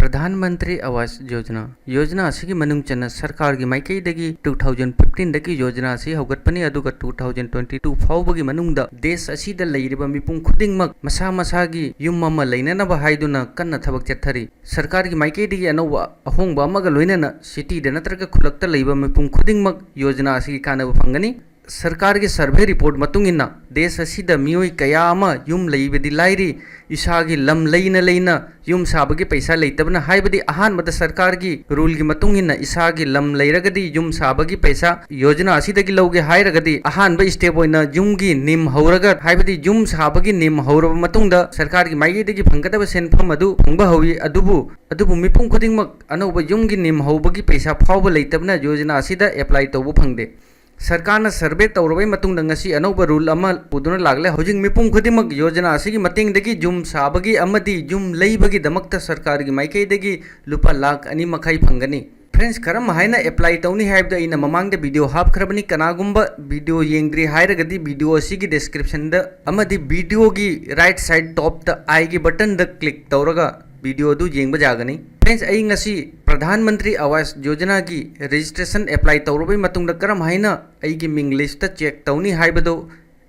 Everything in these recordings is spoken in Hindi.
प्रधानमंत्री आवास योजना असिगी मनुंग चन्ना सरकार की माइकईदगी 2015 दगी योजना असि हौगटपनी अदुगा 2022 फाउबगी मनुंगदा देश असिदा लैरिबा मिपुं खुदिंगमक मसा मसागी युम अमा लैननबा हाइदुना कन्ना थबक चथरी सरकार की माइकईदगी अनौबा अहोंगबा अमगा लोइनना सिटीदा नत्रगा खुलक्ता लैबा मिपुं खुदिंगमक योजना असिगी कानबा फंगनी। सरकार के सर्वे रिपोर्ट मतुंगिना देश असिदा मियोई कया अमा युम लैबदी लाइरी इसागी लम लैना लैना युम साबगी पैसा लेतबना हाइबदी अहानबदा सरकार की रूल की मतुंगिना इसागी लम लैरगदी युम साबगी पैसा योजना असिदगी लौगे हाइरगदी अहानबा स्टेप ओइना युमगी निम हौरगा हाइबदी युम साबगी निम हौरबा मतुंगदा सरकार की माइगीदगी फंगदबा सेनफम अदु फंगबा हौई अदुबु मिपुं खुदिंगमक अनौबा युमगी निम हौबगी पैसा फावबा लेतबना योजना असिदा एप्लाई तौबा फंगदे। सरकार सर्वे तौरबई मतुंगदा ngasi अनौबा रूल अमा पुदुना लागले हौजिंग मिपुं खुदिंगमक योजना असिगी मतेंगदगी जुम साबगी अमदी जुम लैबगी दमकता सरकार की माइकईदगी लुपा लाख 2 मखाई फंगनी। फ्रेंड्स करम हाइना एप्लाई तौनी हाइबदा इना ममांगदा वीडियो हापखरबनी कनागुंबा वीडियो येंगद्री हाइरगदी वीडियो असिगी डिस्क्रिप्शन दा अमदी वीडियो की राइट साइड टॉप दा आई की बटन दा क्लिक तौरगा वीडियो दु येंगबा जागनी। फ्रेंड्स आई ngasi प्रधानमंत्री आवास योजना की रजिस्ट्रेशन एप्लाई तौरबई मतुंगदा करम हाइना आई मिंग लिस्ट चेक तौनी हाइबदो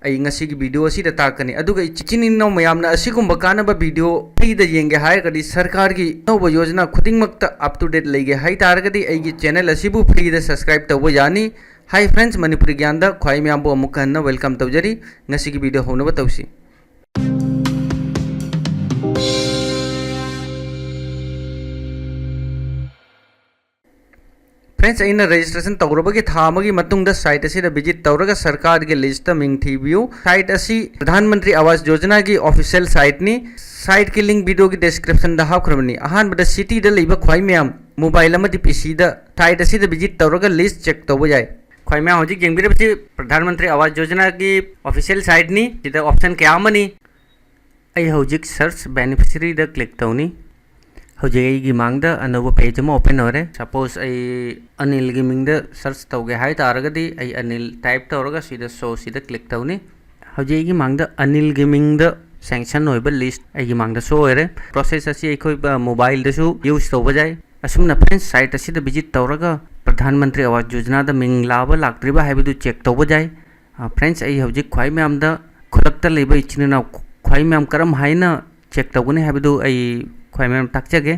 आई ngasi की वीडियो असिदा ताकनी अदुगा इचिनिनो मयामना असिगुंबा कानबा वीडियो फ्रीदा येंगे हाइरगदी सरकार की नौबा योजना खुदिंगमक्ता अप टू डेट लेगे हाइ तारगदी आई चैनल असिबु फ्रीदा सब्सक्राइब तौबा यानी। हाई फ्रेंड्स मणिपुरी ज्ञानदा ख्वाई मयामबो अमुक हन्ना वेलकम तौजरी ngasi की वीडियो होनबा तौसी। फ्रेंड्स अइना रजिस्ट्रेशन तौरबगी थामगी मतुंगदा साइट असिदा विजिट तौरगा सरकार के लिस्ट मिंग थीबियु। साइट असि प्रधानमंत्री आवास योजना की ऑफिशियल साइट नि साइट की लिंक वीडियो की डिस्क्रिप्शन दा हापखरबनी। अहानबदा सिटी दा लैबा ख्वाई मयाम मोबाइल अमदी पीसी दा साइट असिदा विजिट तौरगा लिस्ट चेक तौबा जाय। ख्वाई मयाम हौजिक जेंगबिरबसी प्रधानमंत्री आवास योजना की ऑफिशियल साइट नि सिदा ऑप्शन कयामनी आई हौजिक सर्च बेनिफिशियरी दा क्लिक तौनी। हौजिक मांगदा अनौबा पेज अमा ओपन होरे सपोज आई अनिल की मिंग सर्च तौगे हाइ तारगदी आई अनिल टाइप तौरगा सिदा शो सिदा क्लिक तौनी। हौजिक मांगदा अनिल की मिंग सैंक्शन होइबा लिस्ट आई मांगदा शो होरे प्रोसेस असी अखोई मोबाइल दसु यूज तौबा जाय। असुमना फ्रेंड्स साइट असिदा विजिट तौरगा प्रधानमंत्री आवास योजना दा मिंग लाबा लाक्ट्रिबा हाइबदु चेक तौबा जाय। फ्रेंड्स आई हौजिक ख्वाई मयामदा खुलक्ता लैबा इचिनिनाव ख्वाई मयाम करम हाइना चेक तौगने हाइबदु आई ख्वाई मयाम ताकचगे।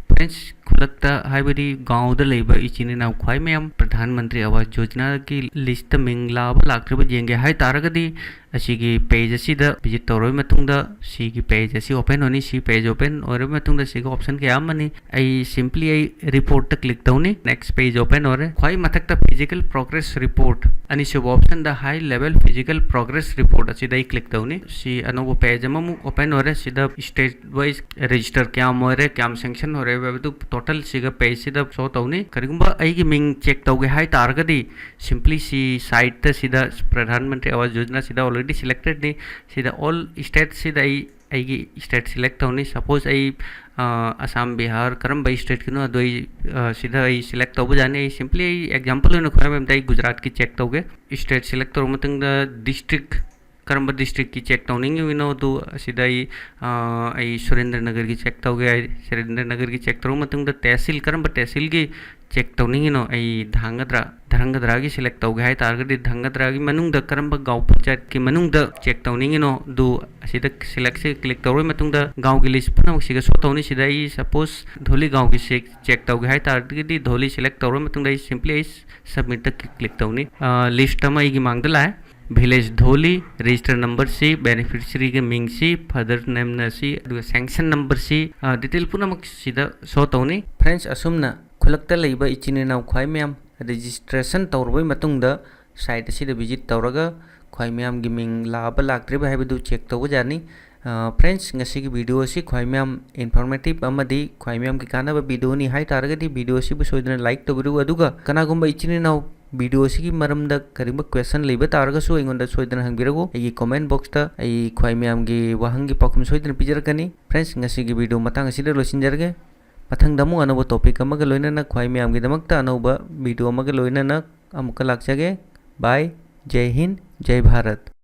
फ्रेंड्स खुलक्ता हाइबदी गाँवदा लैबा इचिनिनाव ख्वाई मयाम प्रधानमंत्री आवास योजना की लिस्ट मिंग लाबा लाक्ट्रिबा येंगे हाइ तारगदी असिगी पेज असिदा विजिट तौरबई मतुंगदा सिगी पेज असी ओपन होनी। सी पेज ओपन होरबई मतुंगदा सिगा ऑप्शन कयामनी आई सिंपली आई रिपोर्ट ता क्लिक तौनी। नेक्स्ट पेज ओपन होरे ख्वाई मथक्ता फिजिकल प्रोग्रेस रिपोर्ट अनि सिब ऑप्शन दा high level physical progress report असिदा क्लिक तौनी। सी अनोबो पेज अममु ओपन होरे सिदा स्टेट वाइज रजिस्टर क्याम होरे क्याम सैंक्शन होरे वेबदु टोटल सिगा पेज सिदा शो तौनी। करिगुंबा आई मिंग चेक तौगे हाइ तारगदी सिंपली सी साइट ता सिदा प्रधानमंत्री आवास योजना सिदा ऑलरेडी सिलेक्टेड नहीं सीधा ऑल स्टेट सीधा आई स्टेट सिलेक्ट होनी। सपोज आई असम बिहार करम बाई स्टेट की नो दो सीधा आई सिलेक्ट तौबा जाने सिंपली आई एग्जांपल होने खुरा में बताई गुजरात की चेक तौगे स्टेट सिलेक्ट तौर मतंग डिस्ट्रिक्ट करम डिस्ट्रिक्ट की चेक तौनिंग विनो तो सीधा आई सुरेंद्र नगर की चेक तौगे आई सुरेंद्र नगर की चेक तौर मतंग तहसील करम तहसील की चेक तौनिंग नो आई धरंगद्रा की सिलेक्ट तौगे हाइ तारगदी धरंगद्रा की मनुंग करम गाँव पंचायत की मनुंग चेक तौनिंग नो दो सीधा सिलेक्ट से क्लिक तौर मतुंग गाँव की लिस्ट पुनः सिगा शो तौनी सीधा आई सपोज धोली गाँव की चेक तौगे हाइ तारगदी धोली सिलेक्ट तौर मतुंग सिंपली आई सबमिट क्लिक तौनी। लिस्ट अमा आई मांगदला है विलेज धोली रजिस्टर नंबर सी बेनिफिशियरी के मिंग सी फादर नेम न सी सैंक्शन नंबर सी डिटेल पुनमक सीधा शो तौनी। फ्रेंड्स असुमना खुलक्ता लैबा इचिनिनाव ख्वाई मयाम रजिस्ट्रेशन तौरबई मतुंगदा साइट असिदा विजिट तौरगा ख्वाई मयाम की मिंग लाबा लाक्ट्रिबा हाइबदु चेक तौबा जानी। फ्रेंड्स ngasi की वीडियो असी ख्वाई मयाम इन्फॉर्मेटिव अमदी ख्वाई मयाम की कानबा वीडियो नि हाइ तारगदी वीडियो असिबु सोइदना लाइक तौबिरु अदुगा कनागुंबा इचिनिनाव वीडियो असिगी मरमदा करिबा क्वेश्चन लेबा तारगसु अइंगोंदा सोइदना हंगबिरगो आई कमेंट बॉक्स ता आई ख्वाई मयाम की वाहंगी पाखम सोइदना पिजरकनी। फ्रेंड्स ngasi की वीडियो मतंग असिदा लोसिनजरगे मथंग दमु अनौबा टॉपिक अमगा लोइनना ख्वाई मयाम की दमकता अनौबा वीडियो अमगा लोइनना अमुका लाक्चगे। बाय जय हिंद जय भारत।